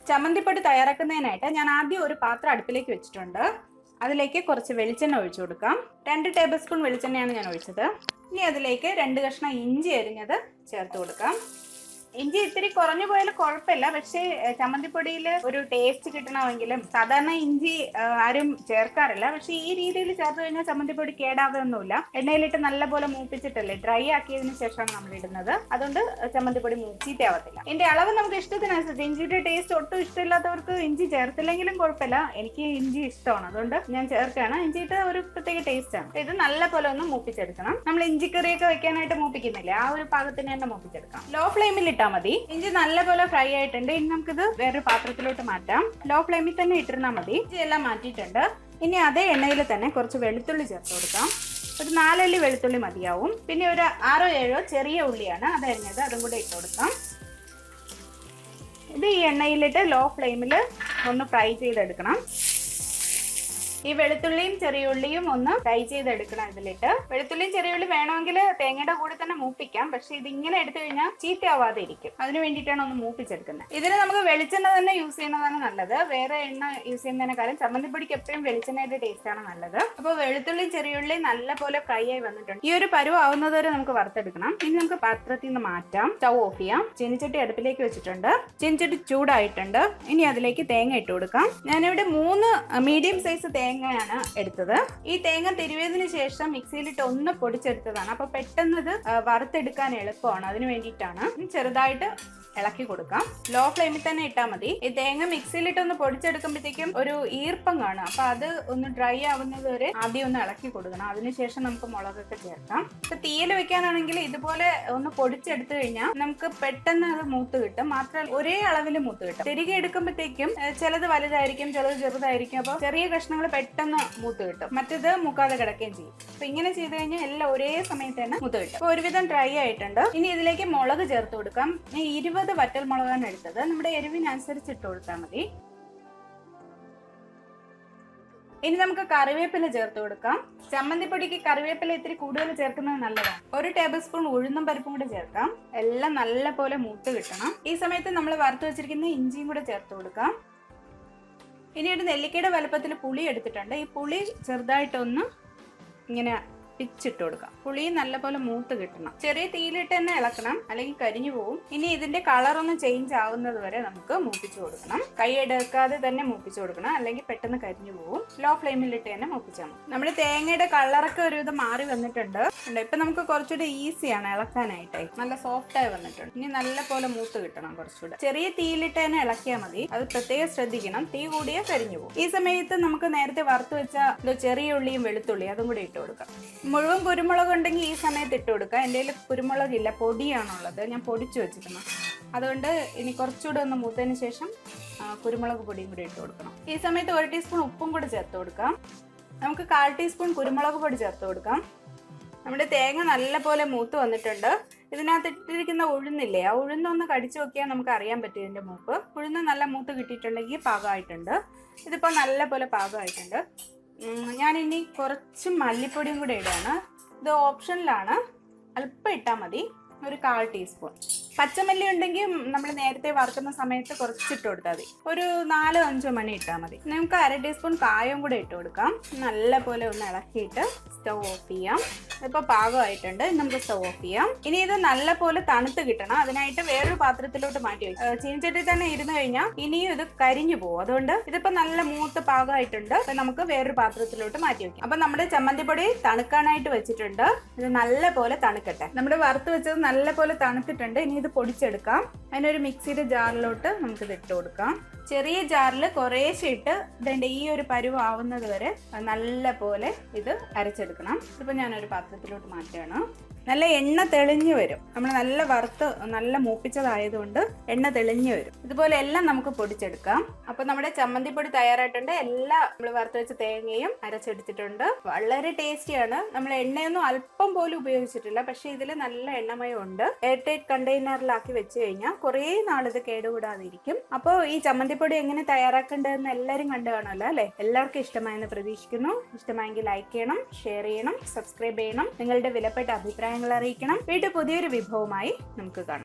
ചമ്മന്തിപ്പൊടി തയ്യാറാക്കുന്നതിനായിട്ട് ഞാൻ ആദ്യം ഒരു പാത്രം അടുപ്പിലേക്ക് വെച്ചിട്ടുണ്ട്. അതിലേക്ക് കുറച്ച് വെളിച്ചെണ്ണ ഒഴിച്ചു കൊടുക്കാം. 2 ടേബിൾ സ്പൂൺ വെളിച്ചെണ്ണയാണ് ഞാൻ ഒഴിച്ചത്. ഇനി അതിലേക്ക് 2 കഷ്ണം ഇഞ്ചി അരിഞ്ഞത് ചേർത്ത് കൊടുക്കാം. ഇഞ്ചി ഇത്തിരി കുറഞ്ഞു പോയാലും കുഴപ്പമില്ല, പക്ഷേ ചമ്മന്തിപ്പൊടിയിൽ ഒരു ടേസ്റ്റ് കിട്ടണമെങ്കിലും സാധാരണ ഇഞ്ചി ആരും ചേർക്കാറില്ല. പക്ഷെ ഈ രീതിയിൽ ചേർത്ത് കഴിഞ്ഞാൽ ചമ്മന്തിപ്പൊടി കേടാവുകയൊന്നുമില്ല. എണ്ണയിലിട്ട് നല്ലപോലെ മൂപ്പിച്ചിട്ടല്ലേ, ഡ്രൈ ആക്കിയതിനു ശേഷമാണ് നമ്മൾ ഇടുന്നത്. അതുകൊണ്ട് ചമ്മന്തിപ്പൊടി ചീത്തയാവത്തില്ല. ഇതിന്റെ അളവ് നമുക്ക് ഇഷ്ടത്തിനനുസരിച്ച്. ഇഞ്ചിയുടെ ടേസ്റ്റ് ഒട്ടും ഇഷ്ടമില്ലാത്തവർക്ക് ഇഞ്ചി ചേർത്തില്ലെങ്കിലും കുഴപ്പമില്ല. എനിക്ക് ഇഞ്ചി ഇഷ്ടമാണ്, അതുകൊണ്ട് ഞാൻ ചേർക്കുകയാണ്. ഇഞ്ചിയിട്ട് ഒരു പ്രത്യേക ടേസ്റ്റ് ആണ്. ഇത് നല്ലപോലെ ഒന്ന് മൂപ്പിച്ചെടുക്കണം. നമ്മൾ ഇഞ്ചിക്കറിയൊക്കെ വെക്കാനായിട്ട് മൂപ്പിക്കുന്നില്ലേ, ആ ഒരു പാകത്തിന് തന്നെ മൂപ്പിച്ചെടുക്കണം. ലോ ഫ്ലെയിമിൽ മതി. ഇഞ്ചി നല്ലപോലെ ഫ്രൈ ആയിട്ടുണ്ട്. ഇനി നമുക്കിത് വേറൊരു പാത്രത്തിലോട്ട് മാറ്റാം. ലോ ഫ്ലെയിമിൽ തന്നെ ഇട്ടിരുന്നാൽ മതി. ഇഞ്ചി എല്ലാം മാറ്റിയിട്ടുണ്ട്. ഇനി അതേ എണ്ണയിൽ തന്നെ കുറച്ച് വെളുത്തുള്ളി ചേർത്ത് കൊടുക്കാം. ഒരു 4 അല്ലി വെളുത്തുള്ളി മതിയാവും. പിന്നെ ഒരു 6-7 ചെറിയ ഉള്ളിയാണ്, അത് അരിഞ്ഞത്, അതും കൂടെ ഇട്ട് കൊടുക്കാം. ഇത് ഈ എണ്ണയിലിട്ട് ലോ ഫ്ലെയിമിൽ ഒന്ന് ഫ്രൈ ചെയ്തെടുക്കണം. ഈ വെളുത്തുള്ളിയും ചെറിയുള്ളിയും ഒന്ന് ഫ്രൈ ചെയ്തെടുക്കണം. ഇതിലിട്ട് വെളുത്തുള്ളിയും ചെറിയുള്ളി വേണമെങ്കിൽ തേങ്ങയുടെ കൂടെ തന്നെ മൂപ്പിക്കാം, പക്ഷെ ഇതിങ്ങനെ എടുത്തു കഴിഞ്ഞാൽ ചീത്തയാവാതെ ഇരിക്കും. അതിന് വേണ്ടിയിട്ടാണ് ഒന്ന് മൂപ്പിച്ചെടുക്കുന്നത്. ഇതിന് നമുക്ക് വെളിച്ചെണ്ണ തന്നെ യൂസ് ചെയ്യുന്നതാണ് നല്ലത്. വേറെ എണ്ണ യൂസ് ചെയ്യുന്നതിനേക്കാളും ചമ്മന്തിപ്പൊടിക്ക് എപ്പോഴും വെളിച്ചെണ്ണയുടെ ടേസ്റ്റ് ആണ് നല്ലത്. അപ്പോൾ വെളുത്തുള്ളിയും ചെറിയുള്ളിയും നല്ലപോലെ ഫ്രൈ ആയി വന്നിട്ടുണ്ട്. ഈ ഒരു പരുവം ആവുന്നത് വരെ നമുക്ക് വറുത്തെടുക്കണം. ഇനി നമുക്ക് പാത്രത്തിൽ നിന്ന് മാറ്റാം. സ്റ്റൗ ഓഫ് ചെയ്യാം. ചീനിച്ചട്ടി അടുപ്പിലേക്ക് വെച്ചിട്ടുണ്ട്. ചീനിച്ചട്ടി ചൂടായിട്ടുണ്ട്. ഇനി അതിലേക്ക് തേങ്ങ ഇട്ട് കൊടുക്കാം. ഞാനിവിടെ 3 മീഡിയം സൈസ് തേങ്ങയാണ് എടുത്തത്. ഈ തേങ്ങ തിരുവിയതിനു ശേഷം മിക്സിയിലിട്ട് ഒന്ന് പൊടിച്ചെടുത്തതാണ്. അപ്പൊ പെട്ടെന്ന് ഇത് വറുത്തെടുക്കാൻ എളുപ്പമാണ്. അതിന് വേണ്ടിയിട്ടാണ്. ചെറുതായിട്ട് ഇളക്കി കൊടുക്കാം. ലോ ഫ്ലെയിമിൽ തന്നെ ഇട്ടാൽ മതി. ഈ തേങ്ങ മിക്സിയിലിട്ട് ഒന്ന് പൊടിച്ചെടുക്കുമ്പോഴത്തേക്കും ഒരു ഈർപ്പം കാണും. അപ്പൊ അത് ഒന്ന് ഡ്രൈ ആവുന്നത് വരെ ആദ്യം ഒന്ന് ഇളക്കി കൊടുക്കണം. അതിനുശേഷം നമുക്ക് മുളകൊക്കെ ചേർക്കാം. ഇപ്പൊ തീയിൽ വെക്കാനാണെങ്കിൽ ഇതുപോലെ ഒന്ന് പൊടിച്ചെടുത്തു കഴിഞ്ഞാൽ നമുക്ക് പെട്ടെന്ന് അത് മൂത്ത് കിട്ടും. മാത്രമല്ല ഒരേ അളവിൽ മൂത്ത് കിട്ടും. തിരികെ എടുക്കുമ്പോഴത്തേക്കും ചിലത് വലുതായിരിക്കും, ചിലത് ചെറുതായിരിക്കും. അപ്പൊ ചെറിയ കഷ്ണങ്ങൾ പെട്ടെന്ന് മൂത്ത് കിട്ടും. മറ്റേത് മൂക്കാതെ കിടക്കുകയും ചെയ്യും. അപ്പൊ ഇങ്ങനെ ചെയ്ത് കഴിഞ്ഞാൽ എല്ലാം ഒരേ സമയത്ത് തന്നെ മൂത്ത് കിട്ടും. അപ്പൊ ഒരുവിധം ഡ്രൈ ആയിട്ടുണ്ട്. ഇനി ഇതിലേക്ക് മുളക് ചേർത്ത് കൊടുക്കാം. 20 വറ്റൽ മുളകാണ് എടുത്തത്. നമ്മുടെ എരിവിനനുസരിച്ച് ഇട്ട് കൊടുത്താൽ മതി. ഇനി നമുക്ക് കറിവേപ്പില ചേർത്ത് കൊടുക്കാം. ചമ്മന്തിപ്പൊടിക്ക് കറിവേപ്പില ഇത്തിരി കൂടുതൽ ചേർക്കുന്നത് നല്ലതാണ്. 1 ടേബിൾ സ്പൂൺ ഉഴുന്നും പരിപ്പും കൂടെ ചേർക്കാം. എല്ലാം നല്ലപോലെ മൂത്ത് കിട്ടണം. ഈ സമയത്ത് നമ്മൾ വറുത്ത് വെച്ചിരിക്കുന്ന ഇഞ്ചിയും കൂടെ ചേർത്ത് കൊടുക്കാം. ഇനി ഒരു നെല്ലിക്കയുടെ വലുപ്പത്തിൽ പുളി എടുത്തിട്ടുണ്ട്. ഈ പുളി ചെറുതായിട്ടൊന്ന് ഇങ്ങനെ പിച്ചിട്ട് കൊടുക്കാം. പുളി നല്ലപോലെ മൂത്ത് കിട്ടണം. ചെറിയ തീയിലിട്ട് തന്നെ ഇളക്കണം, അല്ലെങ്കിൽ കരിഞ്ഞു പോകും. ഇനി ഇതിന്റെ കളർ ഒന്ന് ചേഞ്ച് ആവുന്നത് വരെ നമുക്ക് മൂപ്പിച്ചു കൊടുക്കണം. കൈ എടുക്കാതെ തന്നെ മൂപ്പിച്ചു കൊടുക്കണം, അല്ലെങ്കിൽ പെട്ടെന്ന് കരിഞ്ഞു പോകും. ലോ ഫ്ലെയിമിലിട്ട് തന്നെ മൂപ്പിച്ചാൽ മതി. നമ്മുടെ തേങ്ങയുടെ കളറൊക്കെ ഒരുവിധം മാറി വന്നിട്ടുണ്ട്. ഇപ്പൊ നമുക്ക് കുറച്ചുകൂടെ ഈസിയാണ് ഇളക്കാനായിട്ട്. നല്ല സോഫ്റ്റ് ആയി വന്നിട്ടുണ്ട്. ഇനി നല്ലപോലെ മൂത്ത് കിട്ടണം. കുറച്ചുകൂടെ ചെറിയ തീയിലിട്ട് തന്നെ ഇളക്കിയാൽ മതി. അത് പ്രത്യേകം ശ്രദ്ധിക്കണം. തീ കൂടിയാൽ കരിഞ്ഞു പോകും. ഈ സമയത്ത് നമുക്ക് നേരത്തെ വറുത്ത് വെച്ച ചെറിയ ഉള്ളിയും വെളുത്തുള്ളി അതും കൂടി ഇട്ട് കൊടുക്കാം. മുഴുവൻ കുരുമുളക് ഉണ്ടെങ്കിൽ ഈ സമയത്ത് ഇട്ട് കൊടുക്കുക. എൻ്റെ കയ്യിൽ കുരുമുളകില്ല, പൊടിയാണുള്ളത്. ഞാൻ പൊടിച്ചു വെച്ചിരുന്നു. അതുകൊണ്ട് ഇനി കുറച്ചുകൂടെ ഒന്ന് മൂത്തതിന് ശേഷം കുരുമുളക് പൊടിയും കൂടി ഇട്ട് കൊടുക്കണം. ഈ സമയത്ത് 1 ടീസ്പൂൺ ഉപ്പും കൂടി ചേർത്ത് കൊടുക്കാം. നമുക്ക് 1/4 ടീസ്പൂൺ കുരുമുളക് പൊടി ചേർത്ത് കൊടുക്കാം. നമ്മുടെ തേങ്ങ നല്ലപോലെ മൂത്ത് വന്നിട്ടുണ്ട്. ഇതിനകത്ത് ഇട്ടിരിക്കുന്ന ഉഴുന്നില്ലേ, ആ ഉഴുന്നൊന്ന് കടിച്ചു നോക്കിയാൽ നമുക്ക് അറിയാൻ പറ്റും ഇതിൻ്റെ മൂപ്പ്. ഉഴുന്ന് നല്ല മൂത്ത് കിട്ടിയിട്ടുണ്ടെങ്കിൽ പാകമായിട്ടുണ്ട്. ഇതിപ്പോൾ നല്ലപോലെ പാകമായിട്ടുണ്ട്. ഞാനിനി കുറച്ച് മല്ലിപ്പൊടിയും കൂടെ ഇടാണ്. ഇത് ഓപ്ഷനിലാണ്, അല്പം ഇട്ടാൽ മതി. ഒരു 1/4 ടീസ്പൂൺ. പച്ചമല്ലി ഉണ്ടെങ്കിൽ നമ്മൾ നേരത്തെ വറുക്കുന്ന സമയത്ത് കുറച്ചിട്ട് കൊടുത്താൽ മതി. ഒരു 4-5 മണി ഇട്ടാൽ മതി. നമുക്ക് 1/2 ടീസ്പൂൺ കായം കൂടെ ഇട്ട് കൊടുക്കാം. നല്ലപോലെ ഒന്ന് ഇളക്കിയിട്ട് സ്റ്റൗ ഓഫ് ചെയ്യാം. ഇപ്പോൾ പാകമായിട്ടുണ്ട്. നമുക്ക് സ്റ്റൗ ഓഫ് ചെയ്യാം. ഇനി ഇത് നല്ലപോലെ തണുത്ത് കിട്ടണം. അതിനായിട്ട് വേറൊരു പാത്രത്തിലോട്ട് മാറ്റി വയ്ക്കും. ചീനിച്ചട്ടി തന്നെ ഇരുന്ന് കഴിഞ്ഞാൽ ഇനിയും ഇത് കരിഞ്ഞു പോകും. അതുകൊണ്ട് ഇതിപ്പോൾ നല്ല മൂത്ത് പാകമായിട്ടുണ്ട്. അപ്പം നമുക്ക് വേറൊരു പാത്രത്തിലോട്ട് മാറ്റി വയ്ക്കാം. അപ്പം നമ്മുടെ ചമ്മന്തിപ്പൊടി തണുക്കാനായിട്ട് വെച്ചിട്ടുണ്ട്. ഇത് നല്ലപോലെ തണുക്കട്ടെ. നമ്മുടെ വറുത്ത് വെച്ചത് നല്ലപോലെ തണുത്തിട്ടുണ്ട്. ഇനി ഇത് പൊടിച്ചെടുക്കാം. അതിനൊരു മിക്സിയുടെ ജാറിലോട്ട് നമുക്കിത് ഇട്ട് കൊടുക്കാം. ചെറിയ ജാറിൽ കുറേശ്ശെ ഇട്ട് ഇതിൻ്റെ ഈ ഒരു പരുവം ആവുന്നത് വരെ നല്ല പോലെ ഇത് അരച്ചെടുക്കണം. ഇതിപ്പോൾ ഞാനൊരു പാത്രത്തിലോട്ട് മാറ്റുകയാണ്. നല്ല എണ്ണ തെളിഞ്ഞു വരും. നമ്മൾ നല്ല വറുത്ത് നല്ല മൂപ്പിച്ചതായതുകൊണ്ട് എണ്ണ തെളിഞ്ഞു വരും. ഇതുപോലെ എല്ലാം നമുക്ക് പൊടിച്ചെടുക്കാം. അപ്പോൾ നമ്മുടെ ചമ്മന്തിപ്പൊടി തയ്യാറായിട്ടുണ്ട്. എല്ലാം നമ്മൾ വറുത്ത് വെച്ച തേങ്ങയും അരച്ചെടുത്തിട്ടുണ്ട്. വളരെ ടേസ്റ്റിയാണ്. നമ്മൾ എണ്ണയൊന്നും അല്പം പോലും ഉപയോഗിച്ചിട്ടില്ല. പക്ഷേ ഇതിൽ നല്ല എണ്ണമയം ഉണ്ട്. എയർ ടൈറ്റ് കണ്ടെയ്നറിലാക്കി വെച്ച് കഴിഞ്ഞാൽ കുറേ നാളിത് കേടുകൂടാതിരിക്കും. അപ്പോൾ ഈ ചമ്മന്തിപ്പൊടി എങ്ങനെ തയ്യാറാക്കേണ്ടതെന്ന് എല്ലാവരും കണ്ടു കാണുമല്ലോ അല്ലേ? എല്ലാവർക്കും ഇഷ്ടമായെന്ന് പ്രതീക്ഷിക്കുന്നു. ഇഷ്ടമായെങ്കിൽ ലൈക്ക് ചെയ്യണം, ഷെയർ ചെയ്യണം, സബ്സ്ക്രൈബ് ചെയ്യണം. നിങ്ങളുടെ വിലപ്പെട്ട അഭിപ്രായങ്ങൾ അറിയിക്കണം. വീണ്ടും പുതിയൊരു വിഭവമായി നമുക്ക് കാണാം.